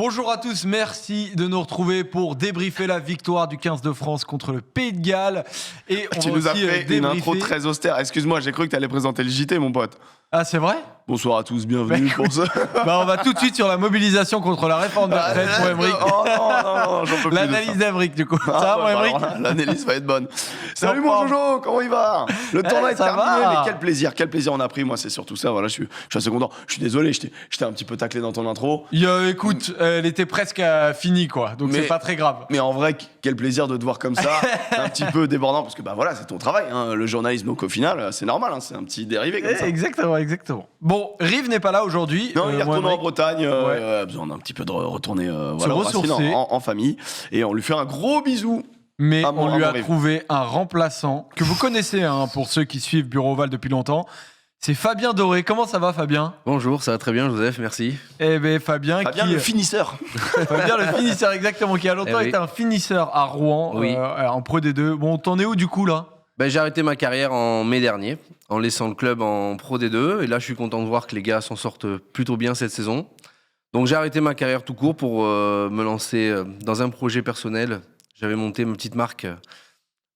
Bonjour à tous, merci de nous retrouver pour débriefer la victoire du 15 de France contre le Pays de Galles. Et on tu va nous as aussi fait une intro très austère. Excuse-moi, j'ai cru que tu allais présenter le JT, mon pote. Ah, c'est vrai ? Bonsoir à tous, bienvenue pour ça. On va tout de suite sur la mobilisation contre la réforme des retraites pour Aymeric. Oh non, j'en peux plus. L'analyse d'Aymeric, du coup. Ça va, mon Aymeric ? L'analyse va être bonne. Salut mon Jojo, comment il va ? Le tournoi est terminé, mais quel plaisir on a pris. Moi, c'est surtout ça. Voilà, je suis assez content. Je suis désolé, je t'ai un petit peu taclé dans ton intro. Écoute, elle était presque finie, quoi. Donc c'est pas très grave. Mais en vrai, quel plaisir de te voir comme ça, un petit peu débordant, parce que voilà, c'est ton travail, hein, le journalisme. Donc au final, c'est normal, hein, c'est un petit dérivé comme ça. Exactement. Bon, Rive n'est pas là aujourd'hui. Non, il est retourné en Bretagne. A besoin d'un petit peu de retourner en famille. Et on lui fait un gros bisou. Mais on lui a trouvé un remplaçant que vous connaissez, hein, pour ceux qui suivent Bureau Oval depuis longtemps. C'est Fabien Doré. Comment ça va, Fabien ? Bonjour, ça va très bien, Joseph, merci. Eh bien, Fabien le finisseur. Fabien le finisseur, exactement, qui a longtemps été un finisseur à Rouen, en Pro D2. Bon, t'en es où du coup là ? J'ai arrêté ma carrière en mai dernier, en laissant le club en Pro D2. Et là, je suis content de voir que les gars s'en sortent plutôt bien cette saison. Donc j'ai arrêté ma carrière tout court pour me lancer dans un projet personnel. J'avais monté ma petite marque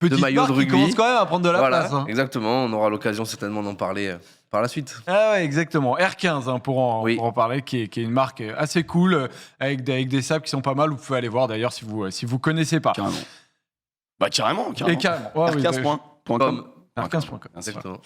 de maillot de rugby. Qui commence quand même à prendre de la place. Hein. Exactement, on aura l'occasion certainement d'en parler par la suite. Ah ouais, exactement. R15, hein, pour en parler, qui est une marque assez cool, avec des sables qui sont pas mal. Vous pouvez aller voir d'ailleurs si vous connaissez pas. Carrément. Carrément. Et carrément. Ouais, R15.com. R15.com. Exactement.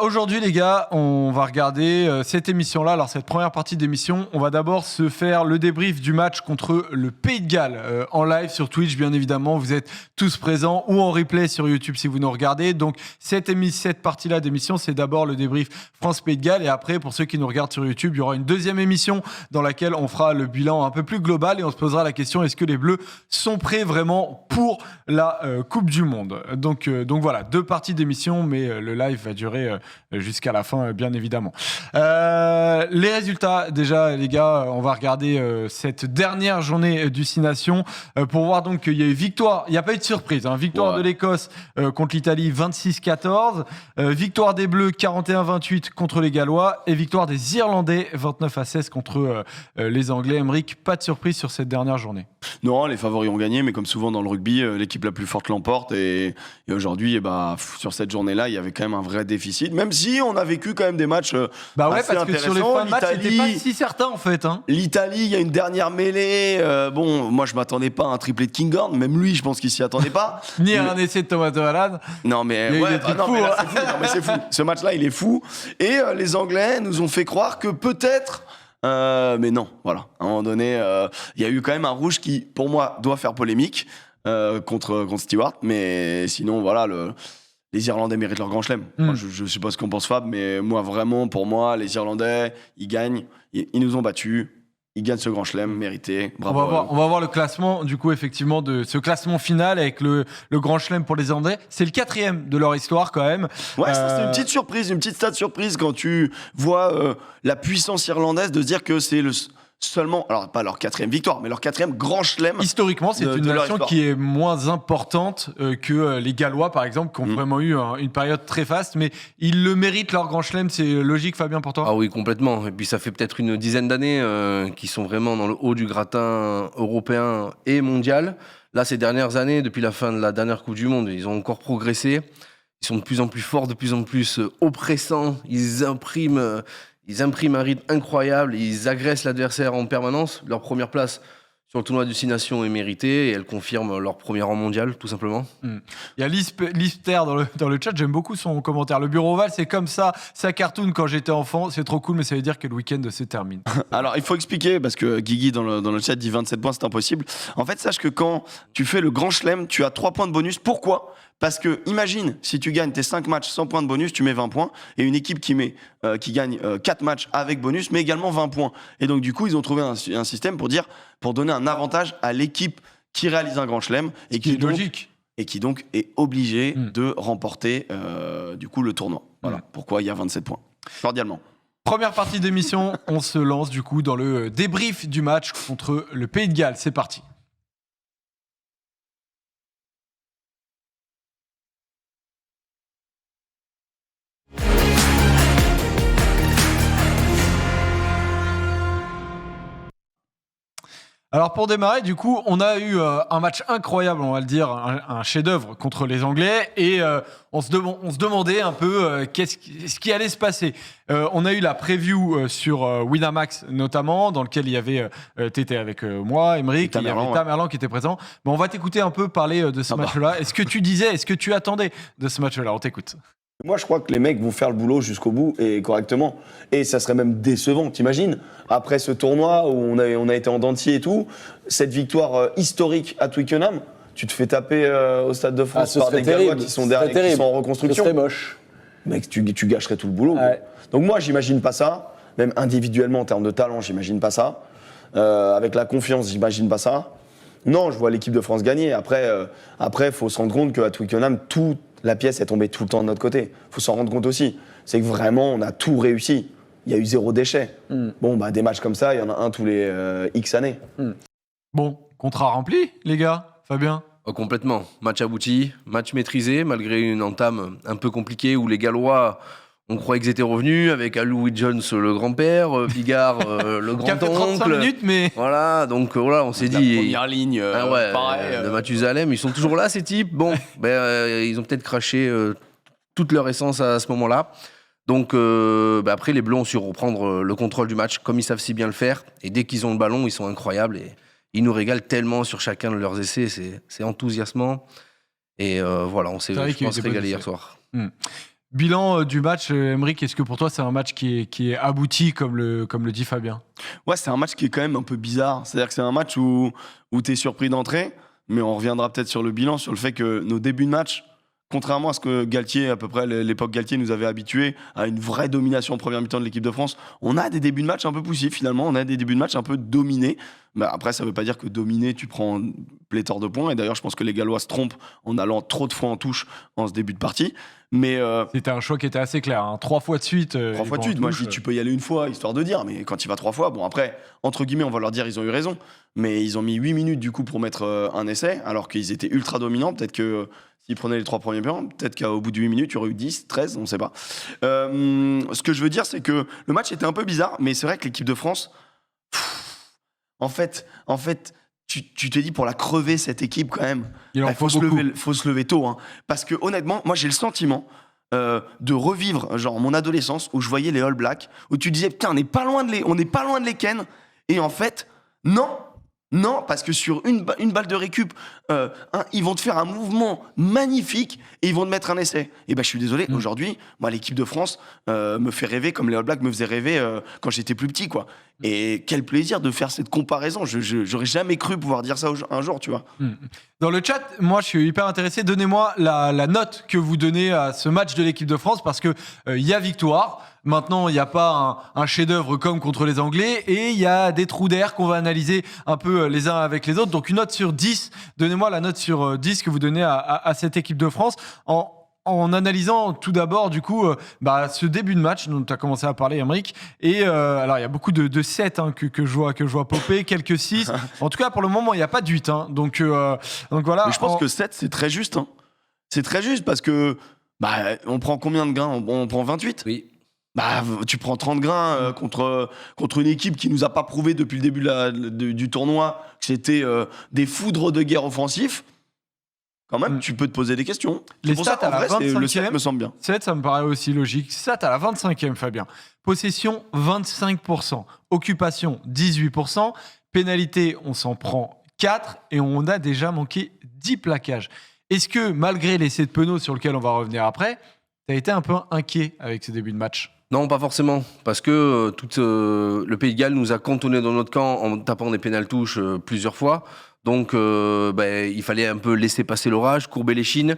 Aujourd'hui, les gars, on va regarder cette émission-là. Alors, cette première partie d'émission, on va d'abord se faire le débrief du match contre le Pays de Galles en live sur Twitch, bien évidemment. Vous êtes tous présents ou en replay sur YouTube si vous nous regardez. Donc, cette partie-là d'émission, c'est d'abord le débrief France-Pays de Galles. Et après, pour ceux qui nous regardent sur YouTube, il y aura une deuxième émission dans laquelle on fera le bilan un peu plus global et on se posera la question, est-ce que les Bleus sont prêts vraiment pour la Coupe du Monde ? Donc voilà, deux parties d'émission, mais le live va durer jusqu'à la fin, bien évidemment. Les résultats, déjà, les gars, on va regarder cette dernière journée du Six Nations pour voir donc qu'il y a eu victoire. Il n'y a pas eu de surprise. Hein, victoire de l'Écosse contre l'Italie, 26-14. Victoire des Bleus, 41-28 contre les Gallois. Et victoire des Irlandais, 29-16 contre les Anglais. Aymeric, pas de surprise sur cette dernière journée. Non, les favoris ont gagné, mais comme souvent dans le rugby, l'équipe la plus forte l'emporte. Et aujourd'hui, sur cette journée-là, il y avait quand même un vrai déficit, même si on a vécu quand même des matchs assez parce que intéressants. sur les fins de match, c'était pas si certain en fait. Hein. L'Italie, il y a une dernière mêlée. Moi, je m'attendais pas à un triplé de Kinghorn. Même lui, je pense qu'il s'y attendait pas. Ni à un essai de Tomato Malade. Non, mais c'est fou. Ce match-là, il est fou. Et les Anglais nous ont fait croire que peut-être. Mais non, voilà. À un moment donné, il y a eu quand même un rouge qui, pour moi, doit faire polémique contre Stewart. Mais sinon, voilà, les Irlandais méritent leur grand chelem. Enfin, je sais pas ce qu'on pense Fab, mais moi, vraiment, pour moi, les Irlandais, ils gagnent. Ils nous ont battus. Ils gagnent ce grand chelem mérité. Bravo. On va voir le classement, du coup, effectivement, de ce classement final avec le grand chelem pour les Irlandais. C'est le 4e de leur histoire, quand même. Ouais, ça, c'est une petite surprise, une petite stat surprise quand tu vois la puissance irlandaise de se dire que c'est seulement, alors pas leur 4e victoire, mais leur 4e grand chelem. Historiquement, c'est une nation qui est moins importante que les Gallois, par exemple, qui ont vraiment eu une période très faste, mais ils le méritent, leur grand chelem. C'est logique, Fabien, pour toi ? Ah oui, complètement. Et puis ça fait peut-être une dizaine d'années qu'ils sont vraiment dans le haut du gratin européen et mondial. Là, ces dernières années, depuis la fin de la dernière Coupe du Monde, ils ont encore progressé. Ils sont de plus en plus forts, de plus en plus oppressants. Ils impriment un rythme incroyable, ils agressent l'adversaire en permanence. Leur première place sur le tournoi du Six Nations est méritée et elles confirment leur premier rang mondial, tout simplement. Il y a Lister dans le chat, j'aime beaucoup son commentaire. Le Bureau Oval, c'est comme ça cartoon quand j'étais enfant, c'est trop cool, mais ça veut dire que le week-end se termine. Alors, il faut expliquer, parce que Guigui dans le chat dit 27 points, c'est impossible. En fait, sache que quand tu fais le grand chelem, tu as 3 points de bonus. Pourquoi ? Parce que, imagine, si tu gagnes tes 5 matchs sans points de bonus, tu mets 20 points. Et une équipe qui gagne 4 matchs avec bonus, met également 20 points. Et donc, du coup, ils ont trouvé un système pour donner un avantage à l'équipe qui réalise un grand chelem. Et qui est logique. Et qui donc est obligée de remporter, du coup, le tournoi. Voilà pourquoi il y a 27 points. Cordialement. Première partie d'émission, on se lance du coup dans le débrief du match contre le Pays de Galles. C'est parti. Alors pour démarrer, du coup, on a eu un match incroyable, on va le dire, un chef-d'œuvre contre les Anglais, et on se demandait un peu ce qui allait se passer. On a eu la preview sur Winamax notamment, dans lequel il y avait, t'étais avec moi, Aymeric, il y avait Tamerlan qui était présent. Mais on va t'écouter un peu parler de ce match-là. Est-ce que tu attendais de ce match-là? On t'écoute. Moi, je crois que les mecs vont faire le boulot jusqu'au bout et correctement. Et ça serait même décevant, t'imagines? Après ce tournoi où on a été en dentier et tout, cette victoire historique à Twickenham, tu te fais taper au Stade de France par des Gallois qui sont derrière, qui sont en reconstruction. Ce serait moche. Mec, tu gâcherais tout le boulot. Ouais. Donc moi, j'imagine pas ça. Même individuellement, en termes de talent, j'imagine pas ça. Avec la confiance, j'imagine pas ça. Non, je vois l'équipe de France gagner. Après, faut se rendre compte qu'à Twickenham, la pièce est tombée tout le temps de notre côté. Il faut s'en rendre compte aussi. C'est que vraiment, on a tout réussi. Il y a eu 0 déchet. Bon, des matchs comme ça, il y en a un tous les X années. Bon, contrat rempli, les gars. Fabien? Complètement. Match abouti, match maîtrisé, malgré une entame un peu compliquée où les Gallois, on croyait qu'ils étaient revenus, avec Louis Jones, le grand-père, Bigard, le grand-oncle. Qui a fait 35 minutes, mais... Voilà, donc voilà, on s'est dit... La première ligne, pareil. De Mathusalem, ils sont toujours là, ces types. Bon, ils ont peut-être craché toute leur essence à ce moment-là. Donc après, les Bleus ont su reprendre le contrôle du match, comme ils savent si bien le faire. Et dès qu'ils ont le ballon, ils sont incroyables. Et ils nous régalent tellement sur chacun de leurs essais. C'est enthousiasmant. Et voilà, on s'est, je pense, régalé hier soir. Bilan du match, Aymeric, est-ce que pour toi c'est un match qui est abouti comme le dit Fabien? Ouais, c'est un match qui est quand même un peu bizarre. C'est-à-dire que c'est un match où tu es surpris d'entrer, mais on reviendra peut-être sur le bilan, sur le fait que nos débuts de match, contrairement à ce que Galtier, à peu près l'époque Galtier, nous avait habitués à une vraie domination en première mi-temps de l'équipe de France, on a des débuts de match un peu poussifs finalement, on a des débuts de match un peu dominés. Après, ça ne veut pas dire que dominer, tu prends pléthore de points. Et d'ailleurs, je pense que les Gallois se trompent en allant trop de fois en touche en ce début de partie. Mais c'était un choix qui était assez clair. 3 fois de suite. 3 fois de suite. Moi, je dis, tu peux y aller une fois, histoire de dire. Mais quand tu vas 3 fois, bon, après, entre guillemets, on va leur dire, ils ont eu raison. Mais ils ont mis 8 minutes, du coup, pour mettre un essai, alors qu'ils étaient ultra dominants. Peut-être que s'ils prenaient les 3 premiers points, peut-être qu'au bout de 8 minutes, il y aurait eu 10, 13, on ne sait pas. Ce que je veux dire, c'est que le match était un peu bizarre. Mais c'est vrai que l'équipe de France... En fait, tu t'es dit pour la crever cette équipe quand même. Il faut se lever tôt, hein. Parce que honnêtement, moi j'ai le sentiment de revivre genre mon adolescence où je voyais les All Blacks, où tu disais putain on n'est pas loin de les ken. Et en fait non, parce que sur une balle de récup, ils vont te faire un mouvement magnifique et ils vont te mettre un essai. Et je suis désolé, aujourd'hui, moi, l'équipe de France me fait rêver comme les All Blacks me faisaient rêver quand j'étais plus petit, quoi. Et quel plaisir de faire cette comparaison. J'aurais jamais cru pouvoir dire ça un jour, tu vois. Dans le chat, moi, je suis hyper intéressé. Donnez-moi la note que vous donnez à ce match de l'équipe de France parce que il y a victoire. Maintenant, il n'y a pas un chef-d'œuvre comme contre les Anglais et il y a des trous d'air qu'on va analyser un peu les uns avec les autres. Donc, une note sur 10. Donnez-moi la note sur 10 que vous donnez à cette équipe de France en analysant tout d'abord, du coup, ce début de match dont tu as commencé à parler, Aymeric. Et alors, il y a beaucoup de 7 que je vois popper, quelques 6. En tout cas, pour le moment, il n'y a pas de 8. Donc voilà. Mais je pense que 7, c'est très juste. Hein. C'est très juste parce que on prend combien de grains? On prend 28? Oui. Tu prends 30 grains contre une équipe qui nous a pas prouvé depuis le début du tournoi que c'était des foudres de guerre offensifs. Quand même, tu peux te poser des questions. Les stats à la 25e, le 7 me semble bien. 7, ça me paraît aussi logique. Stats à la 25e, Fabien. Possession, 25%. Occupation, 18%. Pénalité, on s'en prend 4. Et on a déjà manqué 10 plaquages. Est-ce que, malgré l'essai de Penaud sur lequel on va revenir après, tu as été un peu inquiet avec ce début de match? Non, pas forcément, parce que le Pays de Galles nous a cantonnés dans notre camp en tapant des pénal-touches plusieurs fois. Donc, il fallait un peu laisser passer l'orage, courber les chines.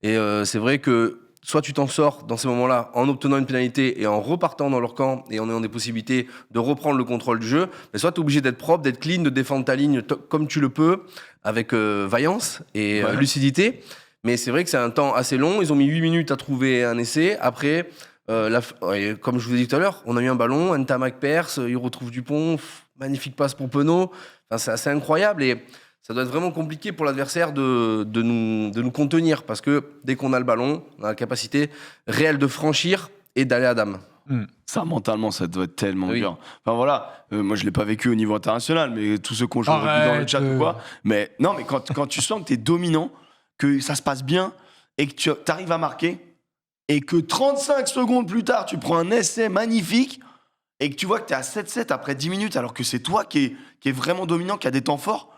Et c'est vrai que soit tu t'en sors dans ces moments-là en obtenant une pénalité et en repartant dans leur camp et en ayant des possibilités de reprendre le contrôle du jeu, mais soit tu es obligé d'être propre, d'être clean, de défendre ta ligne comme tu le peux, avec vaillance et lucidité. Mais c'est vrai que c'est un temps assez long. Ils ont mis 8 minutes à trouver un essai. Après, comme je vous ai dit tout à l'heure, on a eu un ballon, Ntamak perce, il retrouve Dupont, magnifique passe pour Penaud. Enfin, c'est assez incroyable et ça doit être vraiment compliqué pour l'adversaire de nous contenir parce que dès qu'on a le ballon, on a la capacité réelle de franchir et d'aller à dame. Ça, mentalement, ça doit être tellement dur. Enfin voilà, moi je l'ai pas vécu au niveau international, mais tous ceux qui ont joué dans le chat ou quoi. Mais non, mais quand tu sens que t'es dominant, que ça se passe bien et que tu arrives à marquer et que 35 secondes plus tard, tu prends un essai magnifique et que tu vois que t'es à 7-7 après 10 minutes alors que c'est toi qui est vraiment dominant, qui a des temps forts.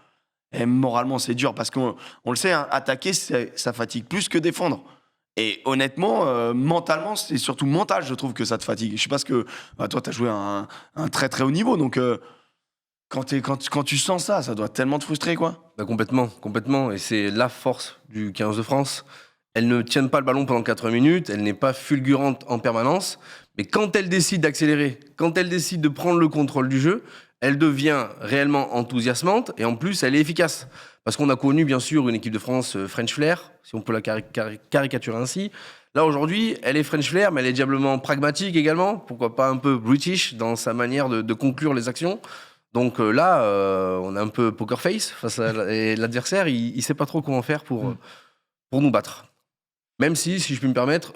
Et moralement, c'est dur parce qu'on le sait, hein, attaquer, ça fatigue plus que défendre. Et honnêtement, mentalement, c'est surtout mental, je trouve que ça te fatigue. Je sais pas ce que... toi, tu as joué à un très très haut niveau, donc quand tu sens ça, ça doit tellement te frustrer, quoi. Bah, complètement. Et c'est la force du 15 de France. Elle ne tient pas le ballon pendant 80 minutes, elle n'est pas fulgurante en permanence, mais quand elle décide d'accélérer, quand elle décide de prendre le contrôle du jeu, elle devient réellement enthousiasmante et en plus, elle est efficace. Parce qu'on a connu, bien sûr, une équipe de France French Flair, si on peut la caricaturer ainsi. Là, aujourd'hui, elle est French Flair, mais elle est diablement pragmatique également. Pourquoi pas un peu British dans sa manière de conclure les actions. Donc là, on a un peu poker face face à et l'adversaire. Il sait pas trop comment faire pour nous battre. Même si je puis me permettre,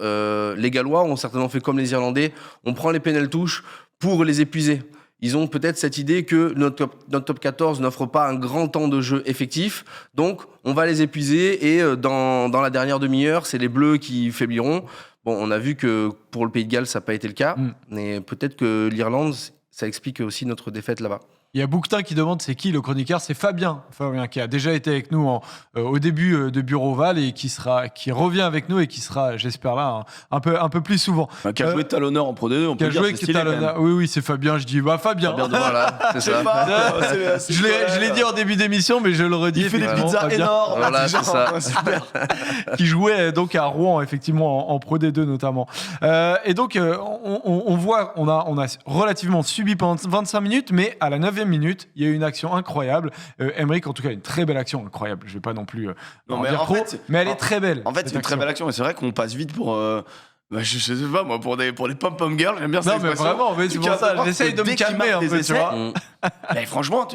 les Gallois ont certainement fait comme les Irlandais. On prend les pénales touches pour les épuiser. Ils ont peut-être cette idée que notre top 14 n'offre pas un grand temps de jeu effectif. Donc, on va les épuiser et dans la dernière demi-heure, c'est les Bleus qui faibliront. Bon, on a vu que pour le Pays de Galles, ça n'a pas été le cas. Mais peut-être que l'Irlande, ça explique aussi notre défaite là-bas. Il y a Bouquetin qui demande c'est qui le chroniqueur. C'est Fabien qui a déjà été avec nous au début de Bureau Val et qui revient avec nous et qui sera, j'espère là, un peu plus souvent. Qui a joué talonneur en Pro D2, on peut dire, c'est stylé, oui, c'est Fabien. Je dis Fabien. Voilà, c'est ça. Je l'ai dit en début d'émission, mais je le redis. Il fait des pizzas Fabien. énormes. Voilà, c'est ça. Super. Qui jouait donc à Rouen, effectivement, en Pro D2 notamment. Et donc, on voit, on a relativement subi pendant 25 minutes, mais à la 9e minute, il y a eu une action incroyable. Emeric, en tout cas, une très belle action, incroyable. Je ne vais pas non plus en dire trop, mais elle est très belle. En fait, c'est une très belle action, et c'est vrai qu'on passe vite pour... je sais pas, moi, pour les pom-pom girls, j'aime bien ça. Non, mais vraiment, mais c'est pour ça, j'essaye de me calmer un peu, tu vois. Mais franchement,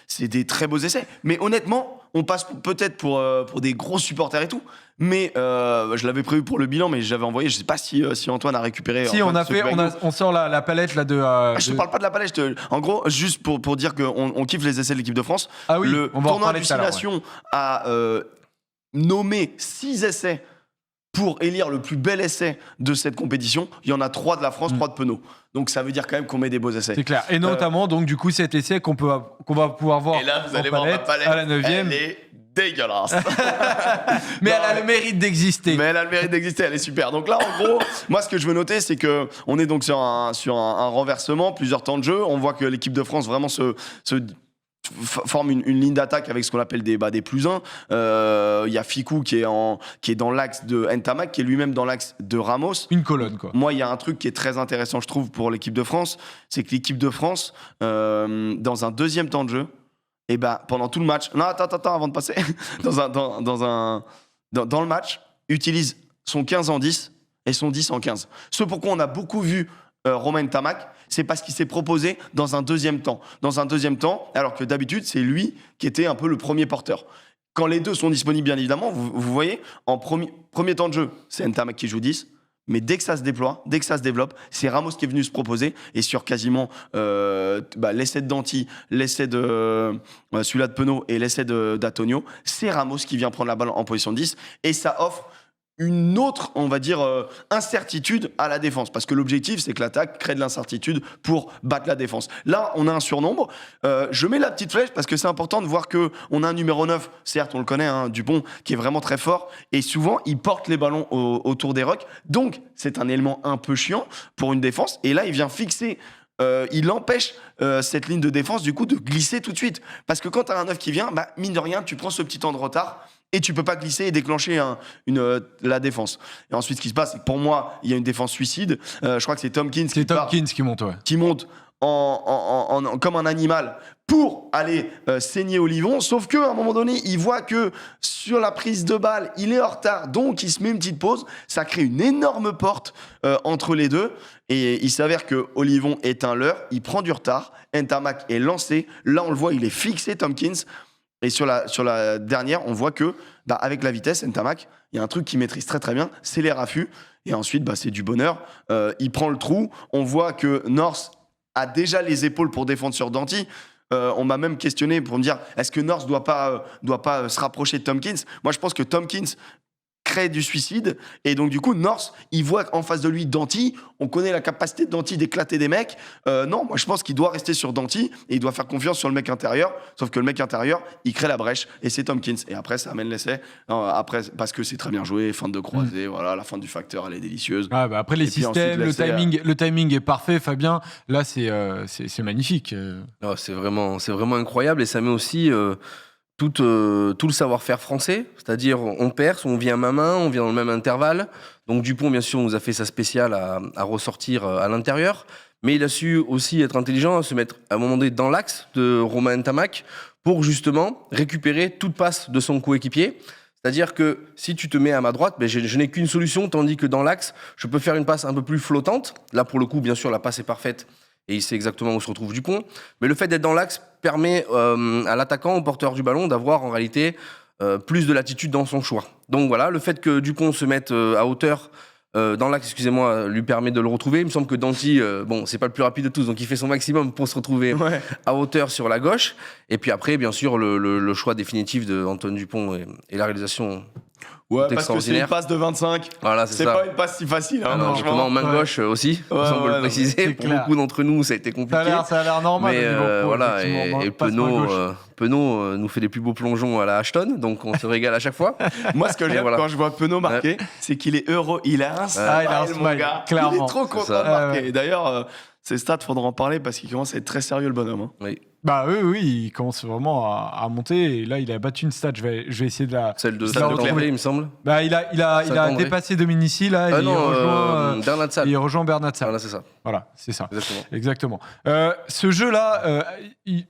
c'est des très beaux essais. Mais honnêtement, on passe peut-être pour des gros supporters et tout. Mais je l'avais prévu pour le bilan, mais j'avais envoyé. Je sais pas si Antoine a récupéré. Si, on sort la palette là de. Je parle pas de la palette. En gros, juste pour dire qu'on kiffe les essais de l'équipe de France. Ah oui, le tournoi Destination a nommé 6 essais pour élire le plus bel essai de cette compétition. Il y en a 3 de la France, 3 de Penaud. Donc ça veut dire quand même qu'on met des beaux essais. C'est clair. Et notamment, donc du coup, cet essai qu'on va pouvoir voir. Et là, vous allez voir ma palette à la 9e. Elle est dégueulasse. Mais elle a le mérite d'exister. Elle est super. Donc là, en gros, moi, ce que je veux noter, c'est que on est donc sur un renversement, plusieurs temps de jeu. On voit que l'équipe de France vraiment se forme une ligne d'attaque avec ce qu'on appelle des plus 1. Il y a Ficou qui est dans l'axe de Ntamak, qui est lui-même dans l'axe de Ramos. Une colonne, quoi. Moi, il y a un truc qui est très intéressant, je trouve, pour l'équipe de France, c'est que l'équipe de France, dans un deuxième temps de jeu, et pendant tout le match, non, attends, avant de passer, dans le match, utilise son 15 en 10 et son 10 en 15. Ce pourquoi on a beaucoup vu Romain Ntamak, c'est parce qu'il s'est proposé dans un deuxième temps. Alors que d'habitude, c'est lui qui était un peu le premier porteur. Quand les deux sont disponibles, bien évidemment, vous voyez, en premier temps de jeu, c'est Ntamak qui joue 10. Mais dès que ça se déploie, dès que ça se développe, c'est Ramos qui est venu se proposer. Et sur quasiment l'essai de Danti, l'essai de celui-là de Penaud et l'essai d'Antonio, c'est Ramos qui vient prendre la balle en position de 10. Et ça offre une autre, on va dire, incertitude à la défense. Parce que l'objectif, c'est que l'attaque crée de l'incertitude pour battre la défense. Là, on a un surnombre. Je mets la petite flèche parce que c'est important de voir qu'on a un numéro 9, certes, on le connaît, hein, Dupont, qui est vraiment très fort. Et souvent, il porte les ballons autour des rucks. Donc, c'est un élément un peu chiant pour une défense. Et là, il vient fixer... il empêche cette ligne de défense, du coup, de glisser tout de suite. Parce que quand tu as un 9 qui vient, mine de rien, tu prends ce petit temps de retard et tu peux pas glisser et déclencher la défense. Et ensuite, ce qui se passe, c'est que pour moi, il y a une défense suicide. Je crois que c'est Tompkins qui monte, ouais. Qui monte comme un animal pour aller saigner Olivon. Sauf qu'à un moment donné, il voit que sur la prise de balle, il est en retard. Donc, il se met une petite pause. Ça crée une énorme porte entre les deux. Et il s'avère que Olivon est un leurre. Il prend du retard. Ntamak est lancé. Là, on le voit, il est fixé, Tompkins. Et sur la dernière, on voit que avec la vitesse, Ntamak, il y a un truc qu'il maîtrise très très bien, c'est les raffus. Et ensuite, c'est du bonheur. Il prend le trou. On voit que North a déjà les épaules pour défendre sur Danty. On m'a même questionné pour me dire, est-ce que North doit pas se rapprocher de Tompkins ? Moi, je pense que Tompkins crée du suicide, et donc du coup North il voit en face de lui Danty, on connaît la capacité de Danty d'éclater des mecs, non, moi je pense qu'il doit rester sur Danty et il doit faire confiance sur le mec intérieur, sauf que le mec intérieur il crée la brèche et c'est Tompkins, et après ça amène l'essai, après parce que c'est très bien joué, fin de croisée, voilà, la fin du facteur elle est délicieuse. Après les systèmes, le timing est parfait, Fabien, là c'est magnifique. Non, c'est vraiment incroyable, et ça met aussi tout le savoir-faire français, c'est-à-dire on perce, on vient main, on vient dans le même intervalle. Donc Dupont, bien sûr, nous a fait sa spéciale à ressortir à l'intérieur, mais il a su aussi être intelligent, à se mettre à un moment donné dans l'axe de Romain Ntamak pour justement récupérer toute passe de son coéquipier. C'est-à-dire que si tu te mets à ma droite, je n'ai qu'une solution, tandis que dans l'axe, je peux faire une passe un peu plus flottante. Là, pour le coup, bien sûr, la passe est parfaite et il sait exactement où se retrouve Dupont. Mais le fait d'être dans l'axe permet à l'attaquant, au porteur du ballon, d'avoir en réalité plus de latitude dans son choix. Donc voilà, le fait que Dupont se mette à hauteur dans l'axe, lui permet de le retrouver. Il me semble que Danty, c'est pas le plus rapide de tous, donc il fait son maximum pour se retrouver à hauteur sur la gauche. Et puis après, bien sûr, le choix définitif d'Antoine Dupont et la réalisation. Ouais, parce que c'est une passe de 25. Voilà, c'est ça. Pas une passe si facile. En main gauche aussi, on peut le préciser. Pour beaucoup d'entre nous, ça a été compliqué. Ça a l'air normal. Mais voilà, et Penaud nous fait les plus beaux plongeons à la Ashton, donc on se régale à chaque fois. Moi, ce que j'aime quand je vois Penaud marquer, c'est qu'il est heureux. Il a un smile, mon gars. Clairement. Il est trop content de marquer. Et d'ailleurs, ces stats, il faudra en parler parce qu'il commence à être très sérieux, le bonhomme. Oui. Oui, il commence vraiment à monter. Et là, il a battu une stat. Je vais essayer de la. Celle de Cambrai, il me semble. Il a dépassé Dominici là. Il rejoint Bernat Sall. Voilà, c'est ça. Voilà, c'est ça. Exactement. Ce jeu-là,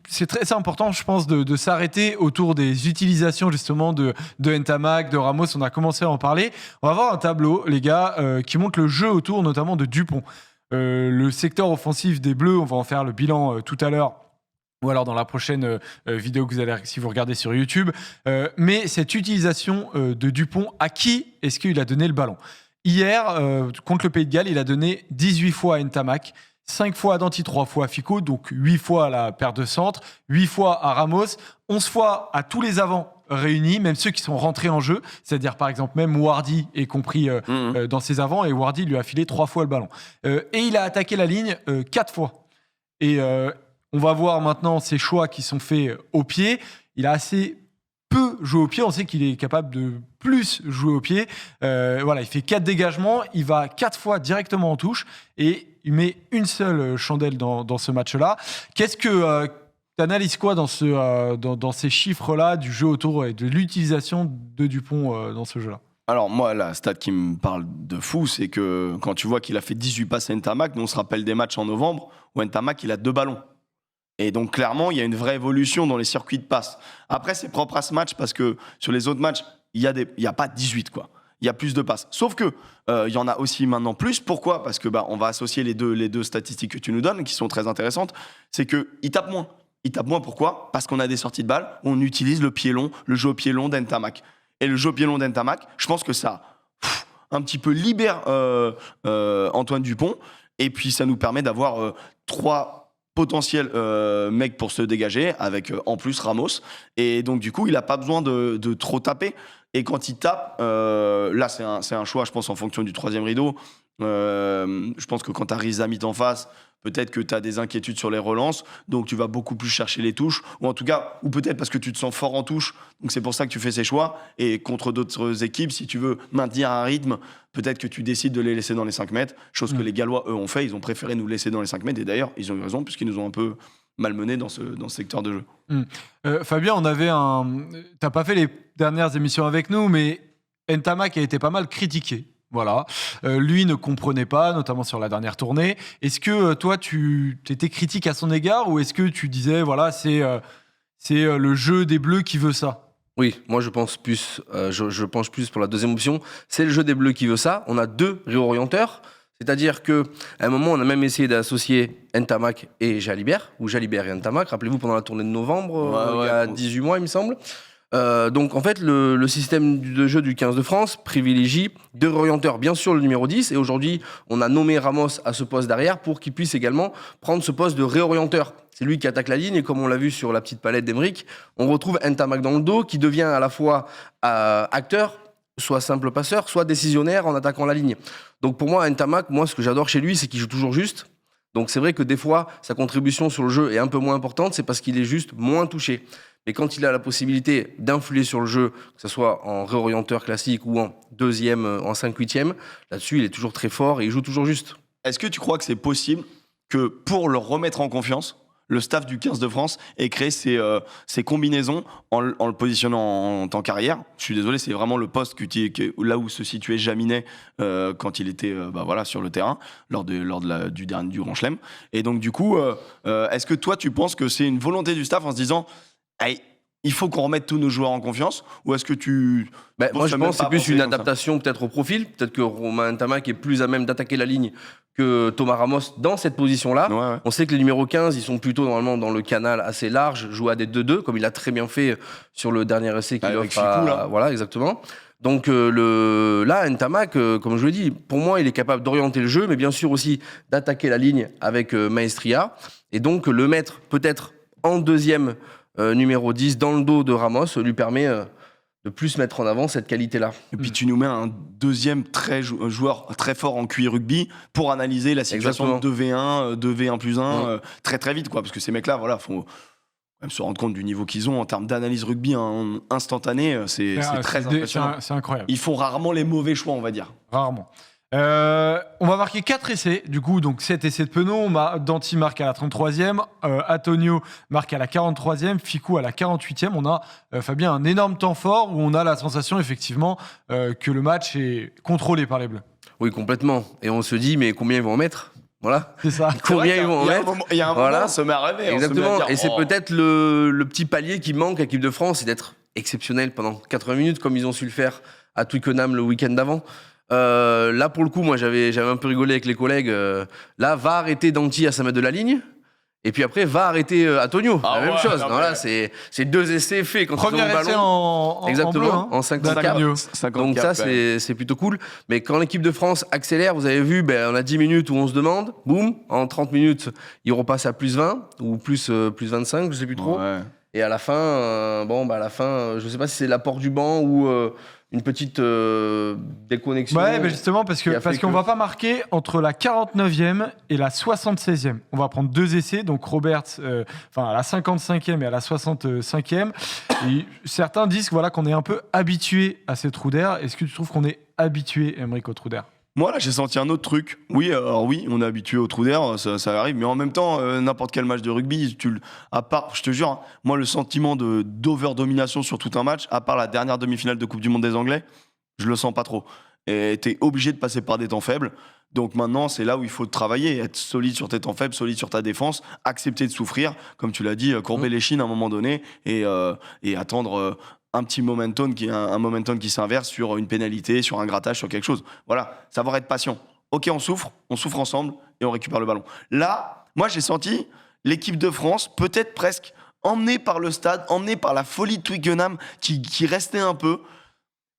c'est très important, je pense, de s'arrêter autour des utilisations justement de Ntamak, de Ramos. On a commencé à en parler. On va voir un tableau, les gars, qui montre le jeu autour, notamment de Dupont. Le secteur offensif des Bleus, on va en faire le bilan tout à l'heure. Ou alors dans la prochaine vidéo que vous allez, si vous regardez sur YouTube. Mais cette utilisation de Dupont, à qui est-ce qu'il a donné le ballon ? Hier, contre le Pays de Galles, il a donné 18 fois à Ntamak, 5 fois à Danty, 3 fois à Fico, donc 8 fois à la paire de centre, 8 fois à Ramos, 11 fois à tous les avants réunis, même ceux qui sont rentrés en jeu, c'est-à-dire par exemple même Wardy est compris dans ses avants, et Wardy lui a filé 3 fois le ballon. Et il a attaqué la ligne 4 fois. Et on va voir maintenant ses choix qui sont faits au pied. Il a assez peu joué au pied. On sait qu'il est capable de plus jouer au pied. Il fait 4 dégagements. Il va 4 fois directement en touche. Et il met une seule chandelle dans ce match-là. Qu'est-ce que tu analyses quoi dans ces chiffres-là du jeu autour et de l'utilisation de Dupont dans ce jeu-là ? Alors moi, la stat qui me parle de fou, c'est que quand tu vois qu'il a fait 18 passes à Ntamak, nous on se rappelle des matchs en novembre où Ntamak il a 2 ballons. Et donc, clairement, il y a une vraie évolution dans les circuits de passe. Après, c'est propre à ce match parce que sur les autres matchs, il y a pas 18, quoi. Il y a plus de passes. Sauf que il y en a aussi maintenant plus. Pourquoi ? Parce que on va associer les deux statistiques que tu nous donnes, qui sont très intéressantes. C'est qu'il tape moins. Il tape moins, pourquoi ? Parce qu'on a des sorties de balles où on utilise le pied long, le jeu au pied long d'Ntamak. Et le jeu au pied long d'Ntamak, je pense que ça un petit peu libère Antoine Dupont. Et puis, ça nous permet d'avoir 3 potentiel mec pour se dégager avec en plus Ramos, et donc du coup il n'a pas besoin de trop taper, et quand il tape là c'est un choix, je pense, en fonction du 3e rideau. Je pense que quand tu as Rizamit en face, peut-être que tu as des inquiétudes sur les relances, donc tu vas beaucoup plus chercher les touches, ou peut-être parce que tu te sens fort en touche, donc c'est pour ça que tu fais ces choix. Et contre d'autres équipes, si tu veux maintenir un rythme, peut-être que tu décides de les laisser dans les 5 mètres, chose que les Gallois, eux, ont fait. Ils ont préféré nous laisser dans les 5 mètres, et d'ailleurs, ils ont eu raison, puisqu'ils nous ont un peu malmenés dans ce secteur de jeu. Fabien, t'as pas fait les dernières émissions avec nous, mais Ntamak a été pas mal critiqué. Voilà. Lui ne comprenait pas, notamment sur la dernière tournée. Est-ce que toi, tu étais critique à son égard, ou est-ce que tu disais, voilà, c'est le jeu des Bleus qui veut ça ? Oui, moi je pense plus, je penche plus pour la deuxième option. C'est le jeu des Bleus qui veut ça. On a 2 réorienteurs. C'est-à-dire qu'à un moment, on a même essayé d'associer Ntamak et Jalibert, ou Jalibert et Ntamak. Rappelez-vous, pendant la tournée de novembre, il y a 18 mois, il me semble. Donc en fait, le système de jeu du 15 de France privilégie deux réorienteurs, bien sûr le numéro 10, et aujourd'hui on a nommé Ramos à ce poste d'arrière pour qu'il puisse également prendre ce poste de réorienteur. C'est lui qui attaque la ligne, et comme on l'a vu sur la petite palette d'Emeric, on retrouve Ntamak dans le dos qui devient à la fois acteur, soit simple passeur, soit décisionnaire en attaquant la ligne. Donc pour moi, Ntamak, ce que j'adore chez lui, c'est qu'il joue toujours juste. Donc c'est vrai que des fois, sa contribution sur le jeu est un peu moins importante, c'est parce qu'il est juste moins touché. Mais quand il a la possibilité d'influer sur le jeu, que ce soit en réorienteur classique ou en deuxième, en 5/8e, là-dessus, il est toujours très fort et il joue toujours juste. Est-ce que tu crois que c'est possible que pour le remettre en confiance, le staff du 15 de France ait créé ces combinaisons en le positionnant en tant qu'arrière? Je suis désolé, c'est vraiment le poste là où se situait Jaminet quand il était sur le terrain lors du Grand Chelem. Et donc du coup, est-ce que toi tu penses que c'est une volonté du staff en se disant hey, il faut qu'on remette tous nos joueurs en confiance, ou est-ce que moi je pense que c'est plus une adaptation peut-être au profil. Peut-être que Romain Ntamak est plus à même d'attaquer la ligne que Thomas Ramos dans cette position-là. Ouais. On sait que les numéros 15, ils sont plutôt normalement dans le canal assez large, jouer à des 2-2, comme il a très bien fait sur le dernier essai qu'il offre à... Voilà, exactement. Donc là, Ntamak, comme je l'ai dit, pour moi, il est capable d'orienter le jeu, mais bien sûr aussi d'attaquer la ligne avec Maestria. Et donc le mettre peut-être en deuxième numéro 10 dans le dos de Ramos lui permet de plus mettre en avant cette qualité-là. Et puis tu nous mets un deuxième joueur très fort en QI rugby pour analyser la situation de 2v1, 2v1+1 très très vite, quoi, parce que ces mecs-là, faut même se rendre compte du niveau qu'ils ont en termes d'analyse rugby instantanée, c'est très impressionnant. C'est incroyable. Ils font rarement les mauvais choix, on va dire. Rarement. On va marquer 4 essais, du coup, donc 7 essais de Penaud. Danti marque à la 33e, Antonio marque à la 43e, Ficou à la 48e. On a, Fabien, un énorme temps fort où on a la sensation, effectivement, que le match est contrôlé par les Bleus. Oui, complètement. Et on se dit, mais combien ils vont en mettre ? Voilà. C'est ça. Combien ils vont en mettre ? Il y a un moment, on se met à rêver. Exactement. Et c'est peut-être le petit palier qui manque à l'équipe de France, c'est d'être exceptionnel pendant 80 minutes, comme ils ont su le faire à Twickenham le week-end d'avant. Là, pour le coup, moi, j'avais un peu rigolé avec les collègues. Là, va arrêter Danti à 5 mètres de la ligne. Et puis après, va arrêter Antonio. La même chose. Non, là, c'est 2 essais faits quand premier ils ont le ballon. essai en Exactement, bleu, hein, en 50. Donc ça, c'est plutôt cool. Mais quand l'équipe de France accélère, vous avez vu, on a 10 minutes où on se demande. Boum, en 30 minutes, ils repassent à plus 20 ou plus 25, je sais plus trop. Ouais. Et à la fin, je sais pas si c'est l'apport du banc ou une petite déconnexion. Ouais, mais justement, parce qu'on va pas marquer entre la 49e et la 76e. On va prendre 2 essais, donc Roberts à la 55e et à la 65e. Et certains disent qu'on est un peu habitué à ces trous d'air. Est-ce que tu trouves qu'on est habitué, Emeric, aux trous d'air ? Moi, là, j'ai senti un autre truc. Oui, on est habitué au trou d'air, ça arrive. Mais en même temps, n'importe quel match de rugby, à part, je te jure, moi, le sentiment d'over-domination sur tout un match, à part la dernière demi-finale de Coupe du Monde des Anglais, je le sens pas trop. Et t'es obligé de passer par des temps faibles. Donc maintenant, c'est là où il faut travailler, être solide sur tes temps faibles, solide sur ta défense, accepter de souffrir, comme tu l'as dit, courber les chines à un moment donné et attendre... un petit momentum qui s'inverse sur une pénalité, sur un grattage, sur quelque chose. Voilà, savoir être patient. Ok, on souffre ensemble et on récupère le ballon. Là, moi j'ai senti l'équipe de France peut-être presque emmenée par le stade, emmenée par la folie de Twickenham qui restait un peu.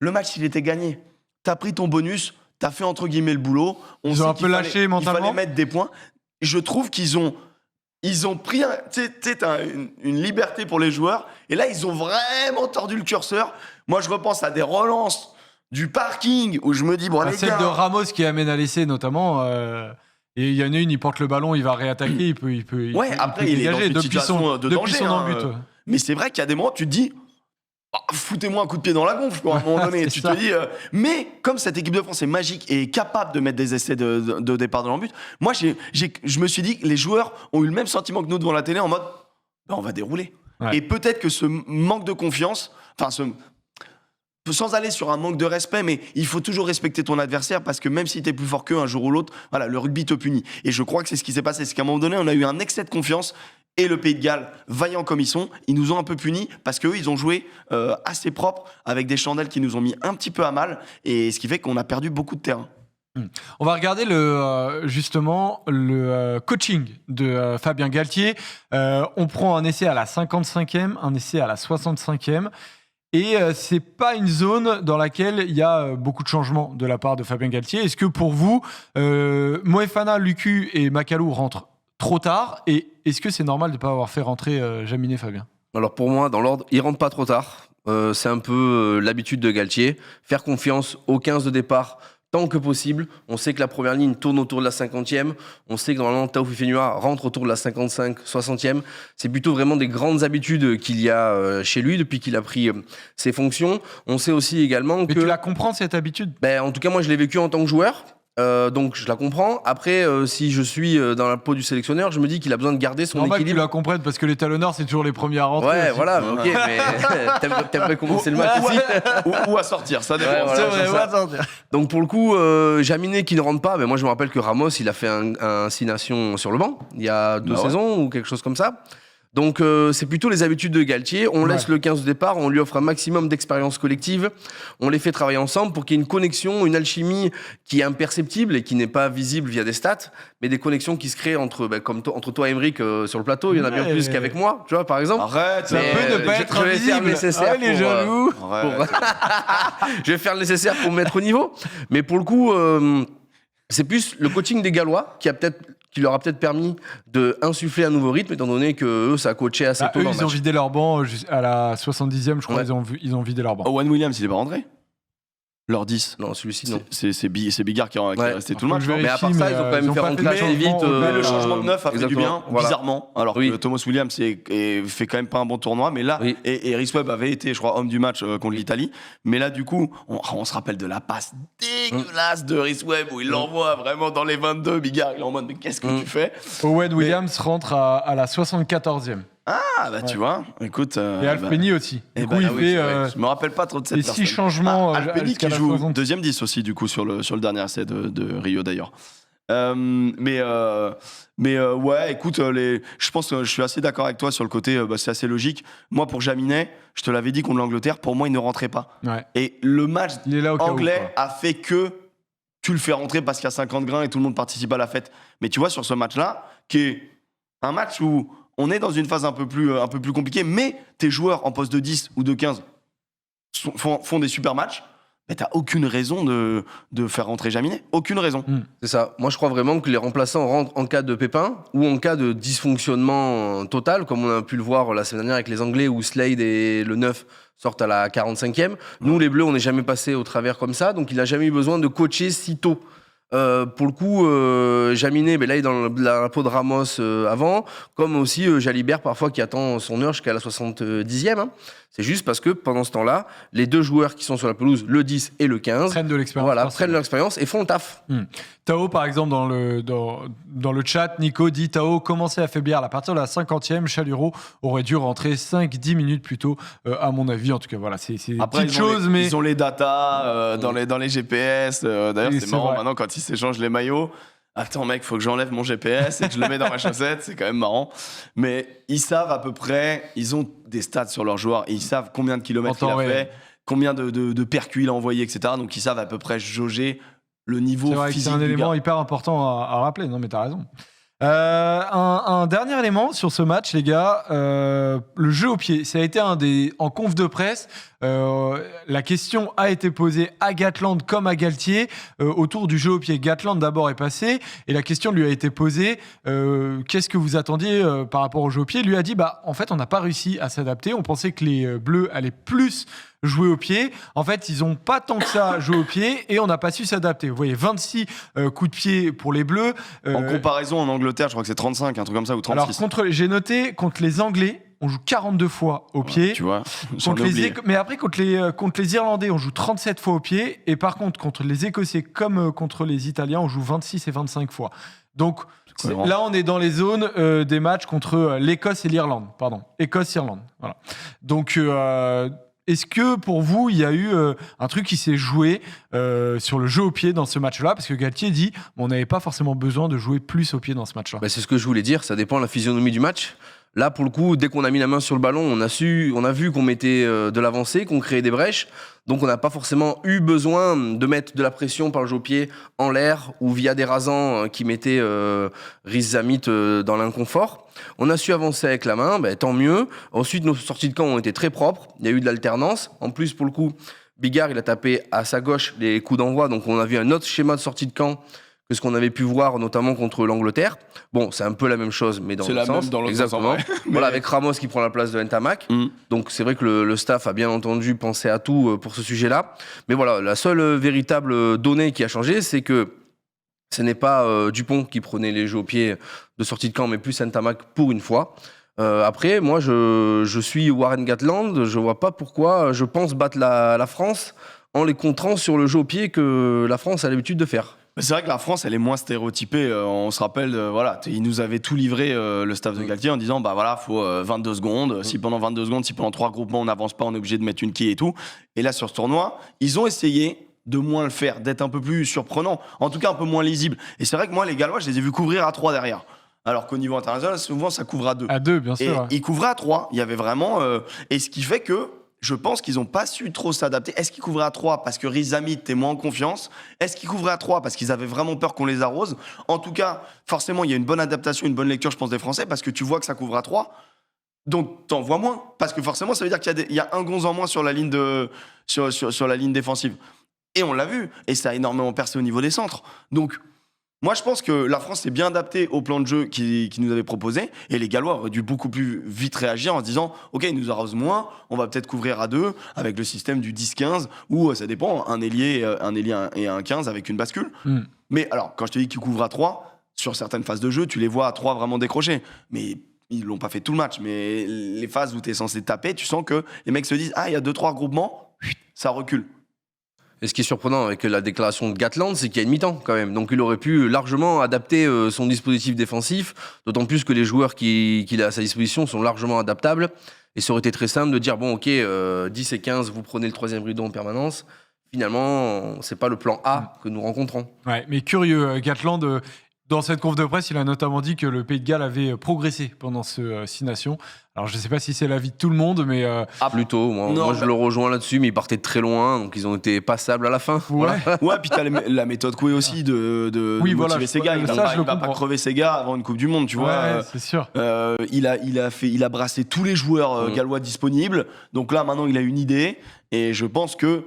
Le match, il était gagné. T'as pris ton bonus, t'as fait entre guillemets le boulot. Ils ont un peu lâché mentalement. Il fallait mettre des points. Je trouve qu'ils ont pris une liberté pour les joueurs. Et là, ils ont vraiment tordu le curseur. Moi, je repense à des relances du parking où je me dis, les celle gars... de Ramos qui amène à l'essai, notamment. Et il y en a une, il porte le ballon, il va réattaquer, il peut après, il est dans une situation de danger. Son but. Mais c'est vrai qu'il y a des moments, tu te dis... foutez-moi un coup de pied dans la gonfle, quoi, à un moment donné. Tu te dis, mais comme cette équipe de France est magique et est capable de mettre des essais de départ de leur but, moi, je me suis dit que les joueurs ont eu le même sentiment que nous devant la télé en mode, on va dérouler. Ouais. Et peut-être que ce manque de confiance, sans aller sur un manque de respect, mais il faut toujours respecter ton adversaire parce que même si t'es plus fort qu'eux un jour ou l'autre, voilà, le rugby te punit. Et je crois que c'est ce qui s'est passé. C'est qu'à un moment donné, on a eu un excès de confiance. Et le Pays de Galles, vaillants comme ils sont, ils nous ont un peu punis parce qu'eux, ils ont joué assez propre avec des chandelles qui nous ont mis un petit peu à mal. Et ce qui fait qu'on a perdu beaucoup de terrain. On va regarder justement le coaching de Fabien Galtier. On prend un essai à la 55e, un essai à la 65e. Et c'est pas une zone dans laquelle il y a beaucoup de changements de la part de Fabien Galtier. Est-ce que pour vous, Moefana, Lucu et Makalou rentrent trop tard? Et est-ce que c'est normal de ne pas avoir fait rentrer Jaminet, Fabien? Alors pour moi, dans l'ordre, ils rentrent pas trop tard. C'est un peu l'habitude de Galtier. Faire confiance aux 15 de départ tant que possible. On sait que la première ligne tourne autour de la 50e. On sait que normalement, Tao Fifenua rentre autour de la 55, 60e. C'est plutôt vraiment des grandes habitudes qu'il y a chez lui depuis qu'il a pris ses fonctions. On sait aussi également que... Mais tu la comprends, cette habitude? En tout cas, moi, je l'ai vécu en tant que joueur. Donc je la comprends. Après, si je suis dans la peau du sélectionneur, je me dis qu'il a besoin de garder son équilibre. équilibre. Tu la comprennes parce que les talonneurs, c'est toujours les premiers à rentrer. Ouais, aussi. voilà, ok, mais t'aimerais commencer le match aussi ou à sortir, ça dépend. Ouais, voilà, c'est vrai, ou à sortir. Donc pour le coup, Jaminet qui ne rentre pas, moi je me rappelle que Ramos, il a fait un 6 nations sur le banc il y a 2 saisons ou quelque chose comme ça. Donc c'est plutôt les habitudes de Galtier. On laisse le 15 de départ, on lui offre un maximum d'expérience collective, on les fait travailler ensemble pour qu'il y ait une connexion, une alchimie qui est imperceptible et qui n'est pas visible via des stats, mais des connexions qui se créent entre toi et Emeric sur le plateau. Il y en a bien plus qu'avec moi, tu vois, par exemple. Arrête, ça peut ne pas être je vais faire le nécessaire les jaloux. Je vais faire le nécessaire pour me mettre au niveau. Mais pour le coup, c'est plus le coaching des Gallois qui leur a peut-être permis d'insuffler un nouveau rythme, étant donné que eux, ça a coaché assez tôt eux, dans le ils ont match. vidé leur banc à la 70e, je crois, Ouais. ils ont vidé leur banc. Owen Williams, il est pas rentré? Leur 10. Non, celui-ci, non. C'est Bigard qui est resté tout le match. Je vérifie, Mais à part ça, ils ont quand même fait rentrer assez vite. Mais le changement de neuf a fait du bien, Voilà. bizarrement. Alors que Thomas Williams fait quand même pas un bon tournoi, mais là, et Rhys Webb avait été, je crois, homme du match contre l'Italie. Mais là, du coup, on se rappelle de la passe dégueulasse de Rhys Webb où il l'envoie vraiment dans les 22. Bigard, il est en mode, mais qu'est-ce que tu fais? Owen Williams rentre à la 74e. Ah, bah tu vois, écoute. Et Alf Penny aussi. Du coup, il fait je me rappelle pas trop de cette les personne. 6 changements. Alf Penny jusqu'à qui la joue 60. deuxième 10 aussi, du coup, sur le dernier essai de Rio d'ailleurs. Ouais, écoute, je pense que je suis assez d'accord avec toi sur le côté, c'est assez logique. Moi, pour Jaminet, je te l'avais dit contre l'Angleterre, pour moi, il ne rentrait pas. Ouais. Et le match Il est là au cas où, anglais quoi. a fait que tu le fais rentrer parce qu'il y a 50 grains et tout le monde participe à la fête. Mais tu vois, sur ce match-là, qui est un match où on est dans une phase un peu plus compliquée, mais tes joueurs en poste de 10 ou de 15 font des super matchs. Mais t'as aucune raison de faire rentrer Jaminet. Aucune raison. C'est ça. Moi, je crois vraiment que les remplaçants rentrent en cas de pépin ou en cas de dysfonctionnement total, comme on a pu le voir la semaine dernière avec les Anglais où Slade et le 9 sortent à la 45e. Nous, les Bleus, on n'est jamais passé au travers comme ça, donc il n'a jamais eu besoin de coacher si tôt. Pour le coup, Jaminet, là, il est dans la peau de Ramos avant, comme aussi Jalibert, parfois, qui attend son heure jusqu'à la 70e. Hein. C'est juste parce que pendant ce temps-là, les 2 joueurs qui sont sur la pelouse, le 10 et le 15, Prennent de l'expérience. voilà, prennent leur expérience et font le taf. Tao, par exemple, dans le chat, Nico dit Tao commençait à faiblir à partir de la 50e. Chaluro aurait dû rentrer 5-10 minutes plus tôt, à mon avis. En tout cas, voilà, c'est Après, petite chose, mais ils ont les datas dans les GPS. D'ailleurs, Oui, c'est c'est marrant vrai. maintenant quand ils s'échangent les maillots. Attends, mec, faut que j'enlève mon GPS et que je le mets dans ma chaussette. C'est quand même marrant. Mais ils savent à peu près, ils ont des stats sur leurs joueurs. Et ils savent combien de kilomètres il a fait, combien de percus il a envoyé, etc. Donc ils savent à peu près jauger le niveau c'est vrai que physique. c'est un du élément gars. hyper important à rappeler. Non, mais t'as raison. Un dernier élément sur ce match, les gars, le jeu au pied. Ça a été en conf de presse. La question a été posée à Gatland comme à Galtier autour du jeu au pied. Gatland d'abord est passé et la question lui a été posée qu'est-ce que vous attendiez par rapport au jeu au pied? Il lui a dit en fait on n'a pas réussi à s'adapter. On pensait que les Bleus allaient plus jouer au pied. En fait, ils n'ont pas tant que ça joué au pied et on n'a pas su s'adapter. Vous voyez, 26 coups de pied pour les Bleus. En comparaison, en Angleterre, je crois que c'est 35, un truc comme ça, ou 36. Alors, j'ai noté, contre les Anglais, on joue 42 fois au pied. Tu vois, Mais après, contre les Irlandais, on joue 37 fois au pied. Et par contre les Écossais comme contre les Italiens, on joue 26 et 25 fois. Donc là, on est dans les zones des matchs contre l'Écosse et l'Irlande. Pardon, Écosse-Irlande. Voilà. Donc, est-ce que pour vous, il y a eu un truc qui s'est joué sur le jeu au pied dans ce match-là? Parce que Galtier dit on n'avait pas forcément besoin de jouer plus au pied dans ce match-là. C'est ce que je voulais dire, ça dépend de la physionomie du match. Là, pour le coup, dès qu'on a mis la main sur le ballon, on a vu qu'on mettait de l'avancée, qu'on créait des brèches. Donc, on n'a pas forcément eu besoin de mettre de la pression par le jeu au pied en l'air ou via des rasants qui mettaient Riz Zamit dans l'inconfort. On a su avancer avec la main, tant mieux. Ensuite, nos sorties de camp ont été très propres. Il y a eu de l'alternance. En plus, pour le coup, Bigard, il a tapé à sa gauche les coups d'envoi. Donc, on a vu un autre schéma de sortie de camp que ce qu'on avait pu voir notamment contre l'Angleterre. Bon, c'est un peu la même chose, mais dans l'autre sens. Même dans l'autre exactement. sens, ouais. Voilà, avec Ramos qui prend la place de Ntamak. Donc c'est vrai que le staff a bien entendu pensé à tout pour ce sujet-là. Mais voilà, la seule véritable donnée qui a changé, c'est que ce n'est pas Dupont qui prenait les jeux au pied de sortie de camp, mais plus Ntamak pour une fois. Après, moi, je suis Warren Gatland. Je vois pas pourquoi je pense battre la France en les contrant sur le jeu au pied que la France a l'habitude de faire. C'est vrai que la France, elle est moins stéréotypée. On se rappelle, ils nous avaient tout livré, le staff de Galtier, en disant, faut 22 secondes. Si pendant 22 secondes, si pendant 3 groupements, on n'avance pas, on est obligé de mettre une quille et tout. Et là, sur ce tournoi, ils ont essayé de moins le faire, d'être un peu plus surprenant, en tout cas un peu moins lisible. Et c'est vrai que moi, les Gallois, je les ai vus couvrir à 3 derrière. Alors qu'au niveau international, souvent, ça couvre à 2. À 2, bien sûr. Et ils couvraient à 3. Il y avait vraiment... et ce qui fait que je pense qu'ils n'ont pas su trop s'adapter. Est-ce qu'ils couvraient à 3 parce que Riz Zamit était moins en confiance ? Est-ce qu'ils couvraient à 3 parce qu'ils avaient vraiment peur qu'on les arrose ? En tout cas, forcément, il y a une bonne adaptation, une bonne lecture, je pense, des Français, parce que tu vois que ça couvre à 3. Donc, t'en vois moins. Parce que forcément, ça veut dire qu'il y a un gonze en moins sur la ligne, sur la ligne défensive. Et on l'a vu. Et ça a énormément percé au niveau des centres. Donc, moi, je pense que la France s'est bien adaptée au plan de jeu qui nous avait proposé. Et les Gallois auraient dû beaucoup plus vite réagir en se disant « Ok, ils nous arrosent moins, on va peut-être couvrir à 2 avec le système du 10-15 ou ça dépend, un ailier et un 15 avec une bascule. Mais alors, quand je te dis qu'ils couvrent à 3, sur certaines phases de jeu, tu les vois à 3 vraiment décrocher. Mais ils l'ont pas fait tout le match. Mais les phases où tu es censé taper, tu sens que les mecs se disent « Ah, il y a 2-3 regroupements, ça recule. » Et ce qui est surprenant avec la déclaration de Gatland, c'est qu'il y a une mi-temps quand même. Donc il aurait pu largement adapter son dispositif défensif, d'autant plus que les joueurs qu'il a à sa disposition sont largement adaptables. Et ça aurait été très simple de dire, bon ok, 10 et 15, vous prenez le 3e rideau en permanence. Finalement, c'est pas le plan A que nous rencontrons. Ouais, mais curieux, Gatland, dans cette conf de presse, il a notamment dit que le Pays de Galles avait progressé pendant ce 6 Nations. Alors, je ne sais pas si c'est l'avis de tout le monde, mais... Plutôt, moi je le rejoins là-dessus, mais ils partaient de très loin, donc ils ont été passables à la fin. Ouais, ouais, puis t'as la méthode Coué aussi de motiver ses gars. Il va pas crever ses gars avant une Coupe du Monde, tu vois. Ouais, c'est sûr. Il a brassé tous les joueurs gallois disponibles, donc là, maintenant, il a une idée, et je pense que